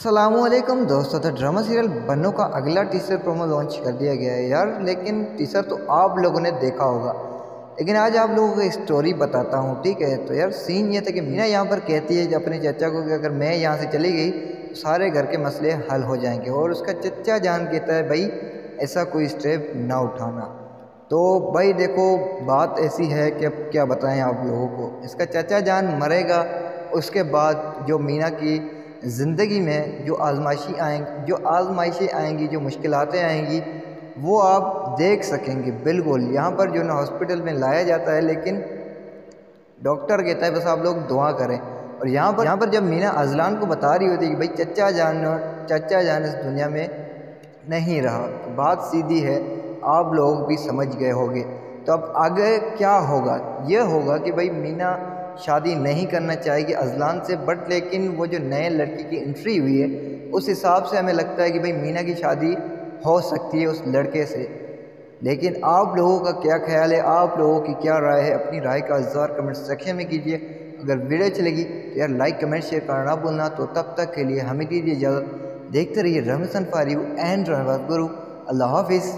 अस्सलाम वालेकुम दोस्तों। तो ड्रामा सीरियल बन्नू का अगला टीजर प्रोमो लॉन्च कर दिया गया है यार। लेकिन टीजर तो आप लोगों ने देखा होगा, लेकिन आज आप लोगों को एक स्टोरी बताता हूँ, ठीक है। तो यार सीन ये था कि मीना यहाँ पर कहती है अपने चचा को कि अगर मैं यहाँ से चली गई तो सारे घर के मसले हल हो जाएंगे, और उसका चचा जान कहता है भाई ऐसा कोई स्टेप ना उठाना। तो भाई देखो बात ऐसी है कि अब क्या बताएं आप लोगों को, इसका चचा जान मरेगा, उसके बाद जो मीना की ज़िंदगी में जो आज़माइशें आएंगी, जो मुश्किलातें आएंगी, वो आप देख सकेंगे। बिल्कुल यहाँ पर जो ना हॉस्पिटल में लाया जाता है, लेकिन डॉक्टर कहता है बस आप लोग दुआ करें। और यहाँ पर जब मीना अजलान को बता रही होती है कि भाई चचा जान इस दुनिया में नहीं रहा, तो बात सीधी है, आप लोग भी समझ गए होंगे। तो अब आगे क्या होगा, यह होगा कि भाई मीना शादी नहीं करना चाहेगी अजलान से, बट लेकिन वो जो नए लड़की की एंट्री हुई है उस हिसाब से हमें लगता है कि भाई मीना की शादी हो सकती है उस लड़के से। लेकिन आप लोगों का क्या ख्याल है, आप लोगों की क्या राय है, अपनी राय का इज़हार कमेंट सेक्शन में कीजिए। अगर वीडियो अच्छी लगी तो यार लाइक कमेंट शेयर करना ना भूलना। तो तब तक के लिए हमें दीजिए इजाज़त, देखते रहिए रमज़ान फॉर यू एंड गुरु। अल्लाह हाफिज़।